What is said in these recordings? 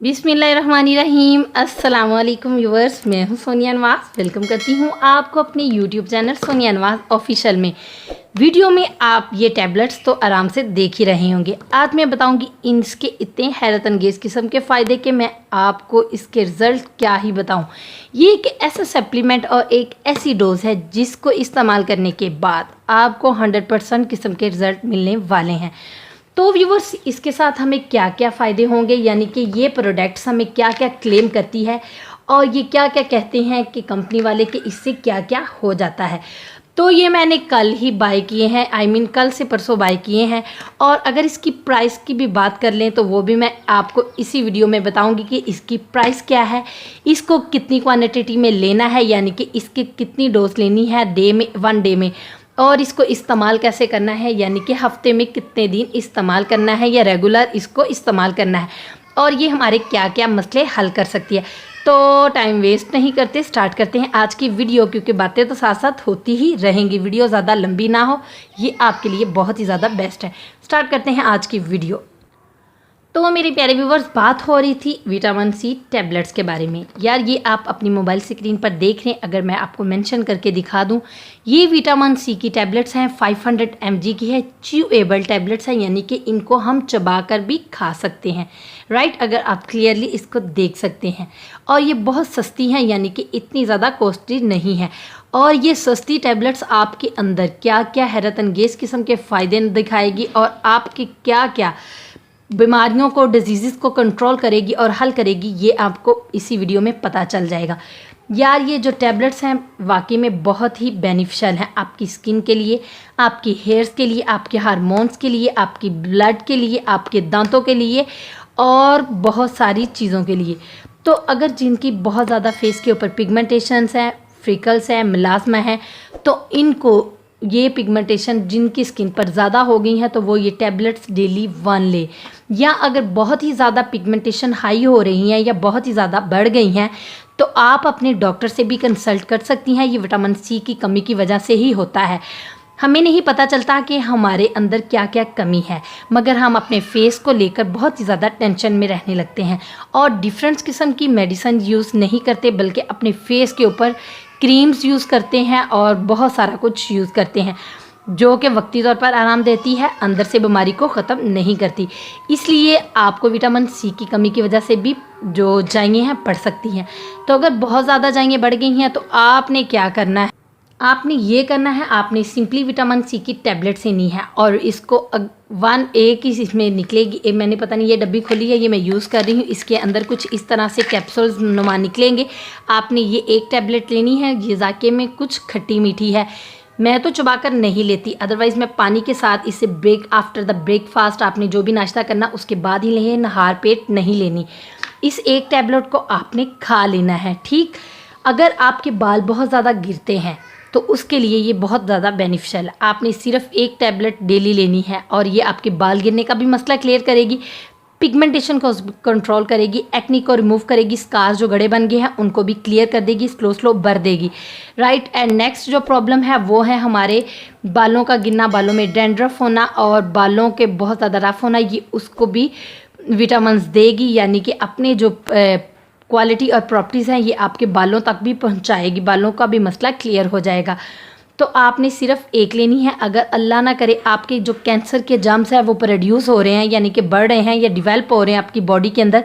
बिस्मिल्लाहिर्रहमानिर्रहीम। अस्सलाम वालेकुम व्यूअर्स, मैं हूं सोनिया नवाज़। वेलकम करती हूं आपको अपने यूट्यूब चैनल सोनिया नवाज़ ऑफिशियल में। वीडियो में आप ये टैबलेट्स तो आराम से देख ही रहे होंगे। आज मैं बताऊंगी इनके इतने हैरत अंगेज़ किस्म के फ़ायदे कि मैं आपको इसके रिज़ल्ट क्या ही बताऊं। ये एक ऐसा सप्लीमेंट और एक ऐसी डोज़ है जिसको इस्तेमाल करने के बाद आपको 100% किस्म के रिज़ल्ट मिलने वाले हैं। तो व्यूवर्स, इसके साथ हमें क्या क्या फ़ायदे होंगे, यानी कि ये प्रोडक्ट्स हमें क्या क्या क्लेम करती है और ये क्या क्या कहते हैं कि कंपनी वाले कि इससे क्या क्या हो जाता है। तो ये मैंने कल ही बाय किए हैं, कल से परसों बाय किए हैं। और अगर इसकी प्राइस की भी बात कर लें तो वो भी मैं आपको इसी वीडियो में बताऊंगी कि इसकी प्राइस क्या है, इसको कितनी क्वांटिटी में लेना है, यानी कि इसकी कितनी डोज लेनी है डे में, 1 डे में, और इसको इस्तेमाल कैसे करना है, यानी कि हफ्ते में कितने दिन इस्तेमाल करना है या रेगुलर इसको इस्तेमाल करना है, और ये हमारे क्या क्या मसले हल कर सकती है। तो टाइम वेस्ट नहीं करते, स्टार्ट करते हैं आज की वीडियो, क्योंकि बातें तो साथ साथ होती ही रहेंगी। वीडियो ज़्यादा लंबी ना हो, ये आपके लिए बहुत ही ज़्यादा बेस्ट है। स्टार्ट करते हैं आज की वीडियो। तो मेरे प्यारे व्यूवर्स, बात हो रही थी विटामिन सी टैबलेट्स के बारे में। यार ये आप अपनी मोबाइल स्क्रीन पर देख रहे हैं, अगर मैं आपको मेंशन करके दिखा दूं, ये विटामिन सी की टैबलेट्स हैं। 500 mg की है, च्यूएबल टैबलेट्स हैं, यानी कि इनको हम चबा कर भी खा सकते हैं। राइट, अगर आप क्लियरली इसको देख सकते हैं। और ये बहुत सस्ती हैं, यानी कि इतनी ज़्यादा कॉस्टली नहीं है। और ये सस्ती टैबलेट्स आपके अंदर क्या क्या हैरत अंगेज़ किस्म के फ़ायदे दिखाएगी और आपके क्या क्या बीमारियों को, डिजीज़ को कंट्रोल करेगी और हल करेगी, ये आपको इसी वीडियो में पता चल जाएगा। यार ये जो टैबलेट्स हैं वाकई में बहुत ही बेनिफिशियल हैं आपकी स्किन के लिए, आपकी हेयर्स के लिए, आपके हार्मोन्स के लिए, आपकी ब्लड के लिए, आपके दांतों के लिए और बहुत सारी चीज़ों के लिए। तो अगर जिनकी बहुत ज़्यादा फेस के ऊपर पिगमेंटेशंस हैं, फ्रिकल्स हैं, मिलास्मा है, तो इनको ये पिगमेंटेशन जिनकी स्किन पर ज़्यादा हो गई हैं तो वो ये टैबलेट्स डेली 1 ले। या अगर बहुत ही ज़्यादा पिगमेंटेशन हाई हो रही हैं या बहुत ही ज़्यादा बढ़ गई हैं तो आप अपने डॉक्टर से भी कंसल्ट कर सकती हैं। ये विटामिन सी की कमी की वजह से ही होता है। हमें नहीं पता चलता कि हमारे अंदर क्या क्या कमी है, मगर हम अपने फेस को लेकर बहुत ही ज़्यादा टेंशन में रहने लगते हैं और डिफरेंट किस्म की मेडिसिन यूज़ नहीं करते, बल्कि अपने फेस के ऊपर क्रीम्स यूज़ करते हैं और बहुत सारा कुछ यूज़ करते हैं, जो कि वक्ती तौर पर आराम देती है, अंदर से बीमारी को ख़त्म नहीं करती। इसलिए आपको विटामिन सी की कमी की वजह से भी जो जाइयाँ हैं बढ़ सकती हैं। तो अगर बहुत ज़्यादा जाइयाँ बढ़ गई हैं तो आपने क्या करना है, आपने ये करना है, आपने सिंपली विटामिन सी की टैबलेट लेनी है और इसको 1 एक ही इसमें निकलेगी। मैंने पता नहीं ये डब्बी खोली है, ये मैं यूज़ कर रही हूँ। इसके अंदर कुछ इस तरह से कैप्सूल्स नुमा निकलेंगे। आपने ये एक टैबलेट लेनी है। ये जाके में कुछ खट्टी मीठी है, मैं तो चबाकर नहीं लेती, अदरवाइज़ मैं पानी के साथ इसे आफ्टर द ब्रेकफास्ट, आपने जो भी नाश्ता करना उसके बाद ही लें, नहार पेट नहीं लेनी। इस एक टैबलेट को आपने खा लेना है, ठीक। अगर आपके बाल बहुत ज़्यादा गिरते हैं तो उसके लिए ये बहुत ज़्यादा बेनिफिशियल है। आपने सिर्फ एक टैबलेट डेली लेनी है और ये आपके बाल गिरने का भी मसला क्लियर करेगी, पिगमेंटेशन को कंट्रोल करेगी, एक्नी को रिमूव करेगी, स्कार्स जो गड़े बन गए हैं उनको भी क्लियर कर देगी, स्लो स्लो भर देगी। राइट, एंड नेक्स्ट जो प्रॉब्लम है वो है हमारे बालों का गिरना, बालों में डैंड्रफ होना और बालों के बहुत ज़्यादा रफ होना, ये उसको भी विटामिन्स देगी, यानी कि अपने जो क्वालिटी और प्रॉपर्टीज़ हैं ये आपके बालों तक भी पहुंचाएगी, बालों का भी मसला क्लियर हो जाएगा। तो आपने सिर्फ एक लेनी है। अगर अल्लाह ना करे आपके जो कैंसर के जर्म्स हैं वो प्रोड्यूस हो रहे हैं, यानी कि बढ़ रहे हैं या डिवेल्प हो रहे हैं आपकी बॉडी के अंदर,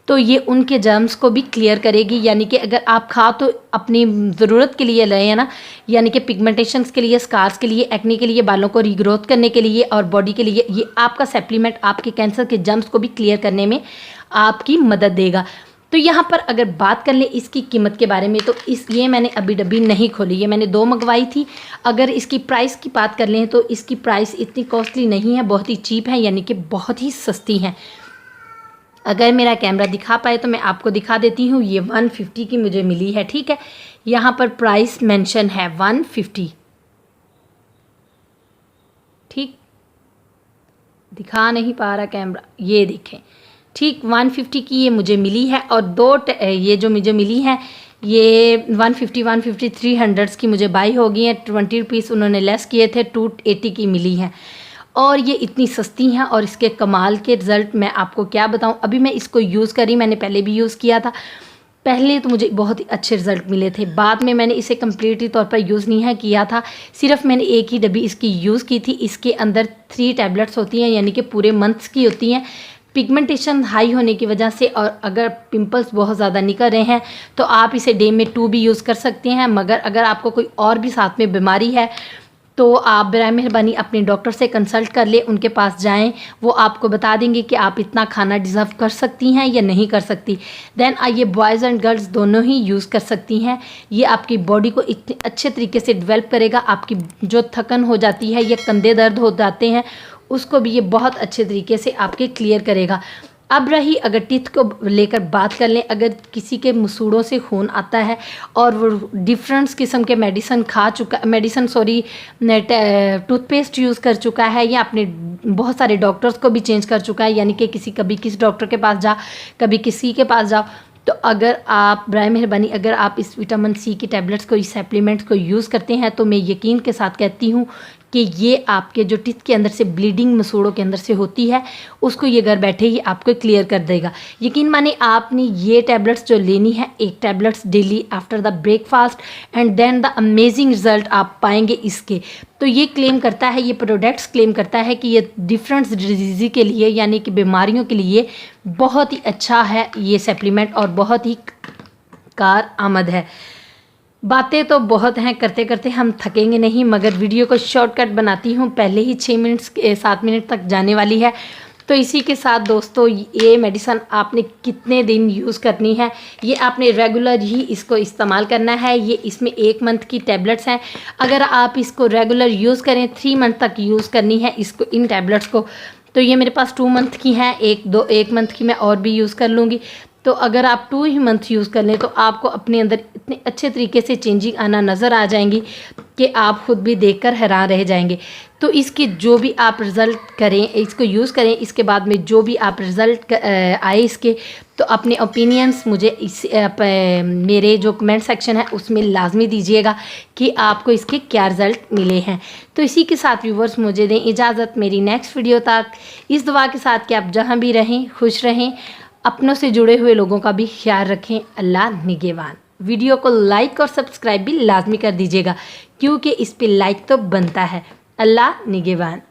तो ये उनके जर्म्स को भी क्लियर करेगी। यानी कि अगर आप खा तो अपनी ज़रूरत के लिए लें, है ना, यानी कि पिगमेंटेशंस के लिए, स्कार्स के लिए, एक्ने के लिए, बालों को रीग्रोथ करने के लिए और बॉडी के लिए ये आपका सप्लीमेंट आपके कैंसर के जर्म्स को भी क्लियर करने में आपकी मदद देगा। तो यहाँ पर अगर बात कर लें इसकी कीमत के बारे में, तो ये मैंने अभी डब्बी नहीं खोली, ये मैंने 2 मंगवाई थी। अगर इसकी प्राइस की बात कर लें तो इसकी प्राइस इतनी कॉस्टली नहीं है, बहुत ही चीप है, यानी कि बहुत ही सस्ती हैं। अगर मेरा कैमरा दिखा पाए तो मैं आपको दिखा देती हूँ। ये 150 की मुझे मिली है, ठीक है। यहाँ पर प्राइस मेंशन है 150, ठीक, दिखा नहीं पा रहा कैमरा, ये देखें, ठीक, 150 की ये मुझे मिली है। और ये जो मुझे मिली है ये 150 300 की मुझे बाई हो गई है। 20 रुपीज़ उन्होंने लेस किए थे, 280 की मिली हैं। और ये इतनी सस्ती हैं और इसके कमाल के रिज़ल्ट मैं आपको क्या बताऊं। अभी मैं इसको यूज़ कर रही, मैंने पहले भी यूज़ किया था, पहले तो मुझे बहुत ही अच्छे रिज़ल्ट मिले थे, बाद में मैंने इसे कम्प्लीटली तौर पर यूज़ नहीं है किया था, सिर्फ मैंने एक ही डब्बी इसकी यूज़ की थी। इसके अंदर 3 टैबलेट्स होती हैं, यानी कि पूरे मंथ्स की होती हैं। पिगमेंटेशन हाई होने की वजह से और अगर पिंपल्स बहुत ज़्यादा निकल रहे हैं तो आप इसे डे में 2 भी यूज़ कर सकते हैं। मगर अगर आपको कोई और भी साथ में बीमारी है तो आप बराए मेहरबानी अपने डॉक्टर से कंसल्ट कर ले, उनके पास जाएं, वो आपको बता देंगे कि आप इतना खाना डिज़र्व कर सकती हैं या नहीं कर सकती। देन ये बॉयज़ एंड गर्ल्स दोनों ही यूज़ कर सकती हैं। ये आपकी बॉडी को इतने अच्छे तरीके से डेवलप करेगा, आपकी जो थकन हो जाती है या कंधे दर्द हो जाते हैं उसको भी ये बहुत अच्छे तरीके से आपके क्लियर करेगा। अब रही अगर टीथ को लेकर बात कर लें, अगर किसी के मसूड़ों से खून आता है और वो डिफरेंट किस्म के टूथपेस्ट यूज़ कर चुका है या अपने बहुत सारे डॉक्टर्स को भी चेंज कर चुका है, यानी कि कभी किस डॉक्टर के पास जा, कभी किसी के पास जाओ, तो अगर आप बराए मेहरबानी अगर आप इस विटामिन सी की टैबलेट्स को, इस सप्लीमेंट्स को यूज़ करते हैं तो मैं यकीन के साथ कहती हूँ कि ये आपके जो टीथ के अंदर से ब्लीडिंग मसूड़ों के अंदर से होती है उसको ये घर बैठे ही आपको क्लियर कर देगा। यकीन माने आपने ये टैबलेट्स जो लेनी है, एक tablets daily after the breakfast and then the amazing result आप पाएंगे इसके। तो ये क्लेम करता है, ये प्रोडक्ट्स क्लेम करता है कि ये डिफरेंट डिजीज़ के लिए यानी कि बीमारियों के लिए बहुत ही अच्छा है ये सप्लीमेंट और बहुत ही कारआमद है। बातें तो बहुत हैं, करते करते हम थकेंगे नहीं, मगर वीडियो को शॉर्टकट बनाती हूँ, पहले ही 7 मिनट तक जाने वाली है। तो इसी के साथ दोस्तों ये मेडिसन आपने कितने दिन यूज़ करनी है, ये आपने रेगुलर ही इसको इस्तेमाल करना है। ये इसमें 1 मंथ की टैबलेट्स हैं, अगर आप इसको रेगुलर यूज़ करें 3 मंथ तक यूज़ करनी है इसको, इन टैबलेट्स को। तो ये मेरे पास 2 मंथ की हैं, 1 मंथ की मैं और भी यूज़ कर लूँगी। तो अगर आप 2 ही मंथ यूज़ कर लें तो आपको अपने अंदर इतने अच्छे तरीके से चेंजिंग आना नज़र आ जाएंगी कि आप ख़ुद भी देखकर हैरान रह जाएंगे। तो इसके जो भी आप रिज़ल्ट करें, इसको यूज़ करें, इसके बाद में जो भी आप रिज़ल्ट आए इसके, तो अपने ओपिनियंस मुझे मेरे जो कमेंट सेक्शन है उसमें लाजमी दीजिएगा कि आपको इसके क्या रिज़ल्ट मिले हैं। तो इसी के साथ व्यूवर्स मुझे दें इजाज़त मेरी नेक्स्ट वीडियो तक, इस दुआ के साथ कि आप जहाँ भी रहें खुश रहें, अपनों से जुड़े हुए लोगों का भी ख्याल रखें। अल्लाह निगहबान। वीडियो को लाइक और सब्सक्राइब भी लाजमी कर दीजिएगा क्योंकि इस पे लाइक तो बनता है। अल्लाह निगहबान।